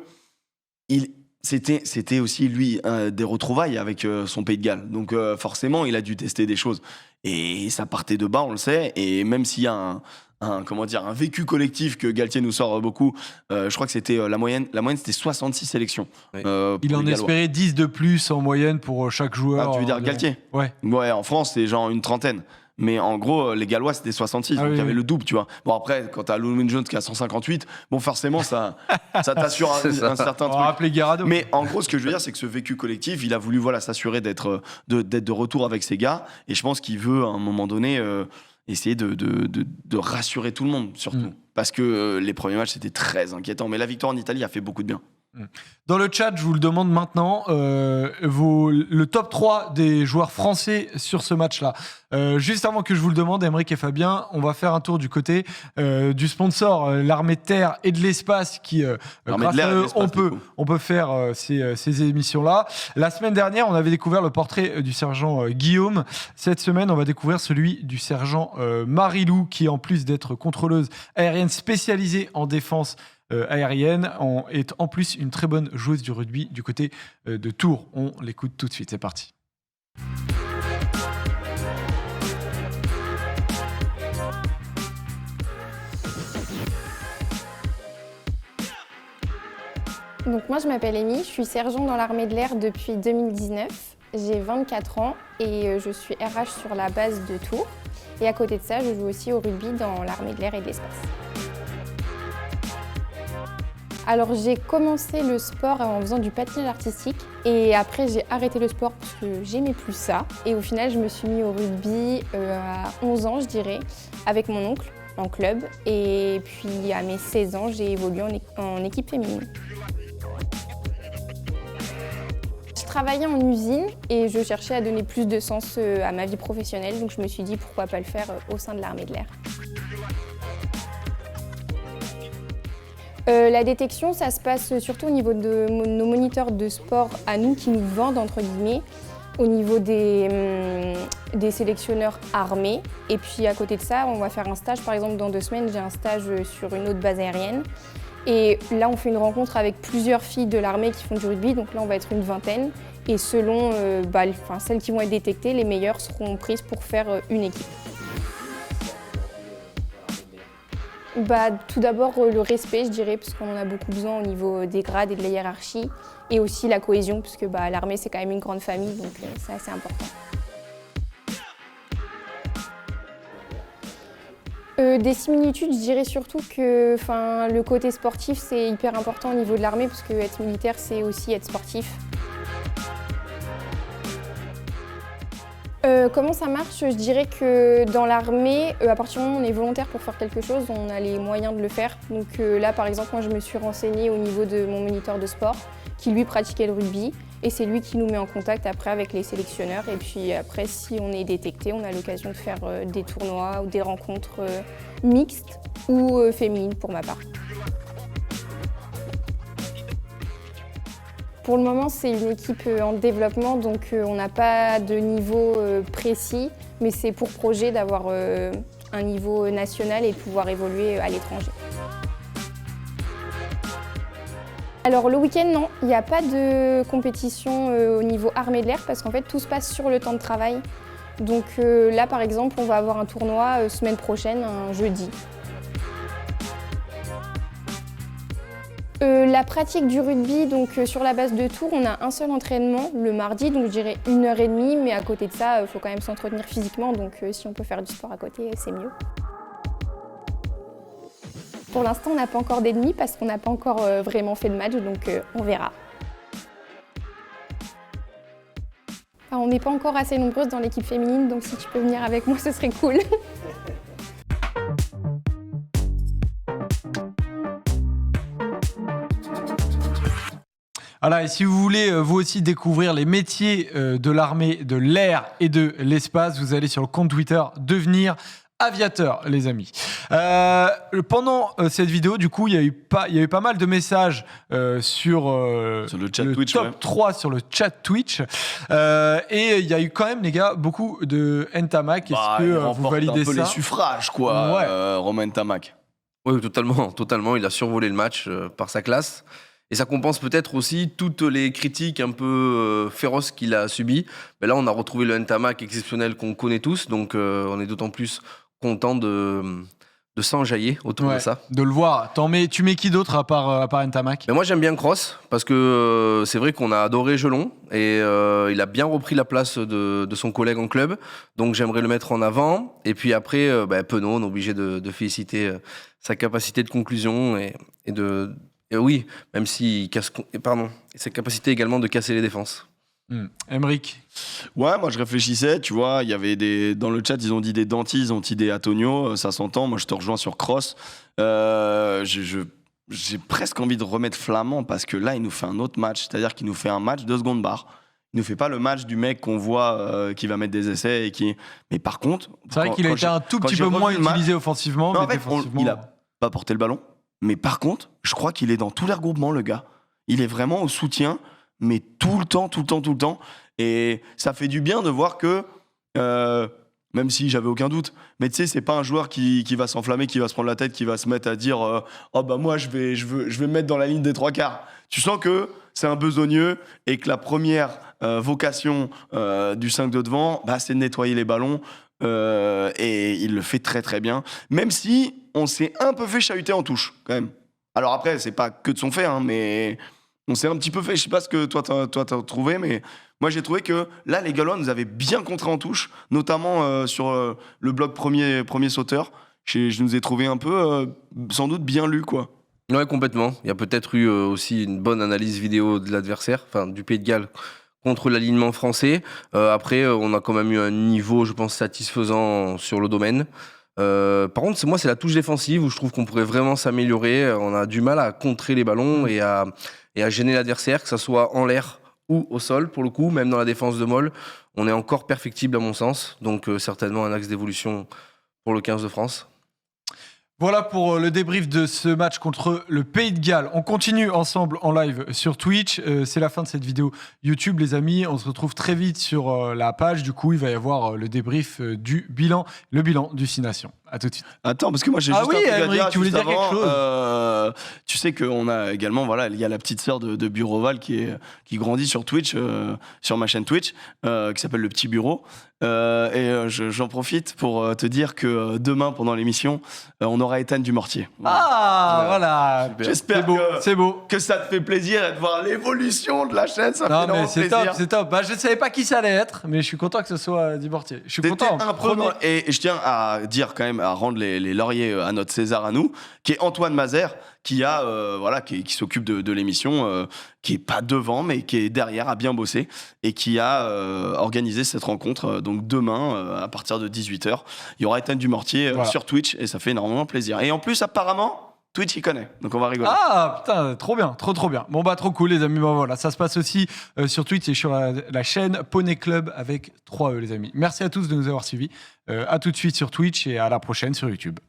c'était aussi, lui, des retrouvailles avec son Pays de Galles. Donc, forcément, il a dû tester des choses. Et ça partait de bas, on le sait. Et même s'il y a un vécu collectif que Galtier nous sort beaucoup, je crois que c'était la moyenne, c'était 66 sélections. Oui. Il en espérait 10 de plus en moyenne pour chaque joueur. Ah, tu veux dire Galtier ? Ouais. Ouais, en France, c'est genre une trentaine. Mais en gros, les Gallois, c'était 66, donc il y avait le double, tu vois. Bon, après, quand t'as Lou Jones qui a 158, bon, forcément, ça t'assure un certain truc. Rappeler Guerrado. Mais en gros, ce que je veux dire, c'est que ce vécu collectif, il a voulu s'assurer d'être de retour avec ses gars. Et je pense qu'il veut, à un moment donné, essayer de rassurer tout le monde, surtout. Parce que les premiers matchs, c'était très inquiétant. Mais la victoire en Italie a fait beaucoup de bien. Dans le chat, je vous le demande maintenant, le top 3 des joueurs français sur ce match-là. Juste avant que je vous le demande, Aymeric et Fabien, on va faire un tour du côté du sponsor, l'Armée de Terre et de l'Espace, qui, grâce à eux, on peut faire ces émissions-là. La semaine dernière, on avait découvert le portrait du sergent Guillaume. Cette semaine, on va découvrir celui du sergent Marie-Lou, qui, en plus d'être contrôleuse aérienne spécialisée en défense aérienne, est en plus une très bonne joueuse du rugby du côté de Tours. On l'écoute tout de suite, c'est parti. Donc moi je m'appelle Amy, je suis sergent dans l'armée de l'air depuis 2019. J'ai 24 ans et je suis RH sur la base de Tours. Et à côté de ça, je joue aussi au rugby dans l'armée de l'air et de l'espace. Alors j'ai commencé le sport en faisant du patinage artistique et après j'ai arrêté le sport parce que j'aimais plus ça. Et au final je me suis mis au rugby à 11 ans je dirais, avec mon oncle en club. Et puis à mes 16 ans j'ai évolué en équipe féminine. Je travaillais en usine et je cherchais à donner plus de sens à ma vie professionnelle, donc je me suis dit pourquoi pas le faire au sein de l'armée de l'air. La détection, ça se passe surtout au niveau de nos moniteurs de sport à nous qui nous vendent, entre guillemets, au niveau des sélectionneurs armés. Et puis à côté de ça, on va faire un stage, par exemple dans 2 semaines, j'ai un stage sur une autre base aérienne. Et là, on fait une rencontre avec plusieurs filles de l'armée qui font du rugby, donc là, on va être une vingtaine. Et selon celles qui vont être détectées, les meilleures seront prises pour faire une équipe. Tout d'abord, le respect, je dirais, parce qu'on en a beaucoup besoin au niveau des grades et de la hiérarchie. Et aussi la cohésion, parce que l'armée, c'est quand même une grande famille, donc c'est assez important. Des similitudes, je dirais surtout que le côté sportif, c'est hyper important au niveau de l'armée, parce que être militaire, c'est aussi être sportif. Comment ça marche? Je dirais que dans l'armée, à partir du moment où on est volontaire pour faire quelque chose, on a les moyens de le faire. Donc là, par exemple, moi, je me suis renseignée au niveau de mon moniteur de sport, qui lui pratiquait le rugby. Et c'est lui qui nous met en contact après avec les sélectionneurs. Et puis après, si on est détecté, on a l'occasion de faire des tournois ou des rencontres mixtes ou féminines pour ma part. Pour le moment, c'est une équipe en développement, donc on n'a pas de niveau précis, mais c'est pour projet d'avoir un niveau national et de pouvoir évoluer à l'étranger. Alors le week-end, non, il n'y a pas de compétition au niveau armée de l'air parce qu'en fait tout se passe sur le temps de travail. Donc là par exemple, on va avoir un tournoi semaine prochaine, un jeudi. La pratique du rugby, donc sur la base de Tours, on a un seul entraînement le mardi, donc je dirais 1h30, mais à côté de ça, il faut quand même s'entretenir physiquement, donc si on peut faire du sport à côté, c'est mieux. Pour l'instant, on n'a pas encore d'ennemis parce qu'on n'a pas encore vraiment fait le match, donc on verra. Enfin, on n'est pas encore assez nombreuses dans l'équipe féminine, donc si tu peux venir avec moi, ce serait cool. Voilà, et si vous voulez vous aussi découvrir les métiers de l'armée, de l'air et de l'espace, vous allez sur le compte Twitter Devenir Aviateur, les amis. Pendant cette vidéo, du coup, il y a eu pas mal de messages sur le chat Twitch, top 3 sur le chat Twitch. Et il y a eu quand même, les gars, beaucoup de Ntamak. Est-ce que vous validez un peu ça? les suffrages, quoi, Ouais. Romain Ntamak. Oui, totalement. Il a survolé le match par sa classe. Et ça compense peut-être aussi toutes les critiques un peu féroces qu'il a subies. Mais là, on a retrouvé le Ntamak exceptionnel qu'on connaît tous. Donc, on est d'autant plus content de s'enjailler autour de ça. De le voir. Tu mets qui d'autre à part Ntamak? Mais moi, j'aime bien Cross parce que c'est vrai qu'on a adoré Gelon. Et il a bien repris la place de son collègue en club. Donc, j'aimerais le mettre en avant. Et puis après, Penaud, on est obligé de féliciter sa capacité de conclusion et oui, même s'il casse... Pardon. Et sa capacité également de casser les défenses. Emric. Ouais, moi je réfléchissais, tu vois, il y avait dans le chat, ils ont dit des Danti, ils ont dit des Antonio, ça s'entend, moi je te rejoins sur Cross. J'ai presque envie de remettre Flamand parce que là, il nous fait un autre match, c'est-à-dire qu'il nous fait un match de seconde barre. Il nous fait pas le match du mec qu'on voit qui va mettre des essais et qui... Mais par contre... C'est vrai qu'il a été un tout petit peu moins utilisé offensivement, non, mais en fait, défensivement... il a pas porté le ballon. Mais par contre, je crois qu'il est dans tous les regroupements, le gars. Il est vraiment au soutien, mais tout le temps. Et ça fait du bien de voir que, même si j'avais aucun doute, mais tu sais, c'est pas un joueur qui va s'enflammer, qui va se prendre la tête, qui va se mettre à dire oh bah moi je vais me mettre dans la ligne des 3/4. Tu sens que c'est un besogneux et que la première vocation du 5 de devant, c'est de nettoyer les ballons. Et il le fait très très bien, même si on s'est un peu fait chahuter en touche quand même. Alors après, c'est pas que de son fait, hein, mais on s'est un petit peu fait. Je sais pas ce que toi t'as trouvé, mais moi j'ai trouvé que là les Gallois nous avaient bien contré en touche, notamment sur le bloc premier sauteur. Je nous ai trouvé un peu, sans doute bien lu, quoi. Ouais, complètement. Il y a peut-être eu aussi une bonne analyse vidéo de l'adversaire, enfin du Pays de Galles, contre l'alignement français. Après, on a quand même eu un niveau, je pense, satisfaisant sur le domaine. Par contre, moi, c'est la touche défensive où je trouve qu'on pourrait vraiment s'améliorer. On a du mal à contrer les ballons et à gêner l'adversaire, que ce soit en l'air ou au sol, pour le coup, même dans la défense de Moll. On est encore perfectible à mon sens, donc certainement un axe d'évolution pour le 15 de France. Voilà pour le débrief de ce match contre le Pays de Galles. On continue ensemble en live sur Twitch. C'est la fin de cette vidéo YouTube, les amis. On se retrouve très vite sur la page. Du coup, il va y avoir le débrief du bilan, le bilan du 6 Nations. À tout de suite. Attends, parce que moi j'ai juste un truc à Aymeric, dire. tu voulais dire quelque chose Tu sais qu'on a également, voilà, il y a la petite sœur de Bureauval qui grandit sur Twitch, sur ma chaîne Twitch, qui s'appelle Le Petit Bureau. J'en profite pour te dire que demain, pendant l'émission, on aura Ethan Dumortier. Voilà. J'espère c'est beau. que ça te fait plaisir de voir l'évolution de la chaîne. Ça Non, fait mais plaisir. c'est top. Bah, je ne savais pas qui ça allait être, mais je suis content que ce soit Dumortier. Je suis content. Et je tiens à dire quand même, à rendre les lauriers à notre César à nous, qui est Antoine Mazer, qui s'occupe de l'émission, qui est pas devant, mais qui est derrière, a bien bossé, et qui a organisé cette rencontre. Donc demain, à partir de 18h, il y aura Ethan Dumortier sur Twitch, et ça fait énormément plaisir. Et en plus, apparemment, Twitch, il connaît, donc on va rigoler. Ah putain, trop bien, trop bien. Bon bah trop cool les amis, voilà, ça se passe aussi sur Twitch et sur la chaîne Poney Club avec 3E les amis. Merci à tous de nous avoir suivis, à tout de suite sur Twitch et à la prochaine sur YouTube.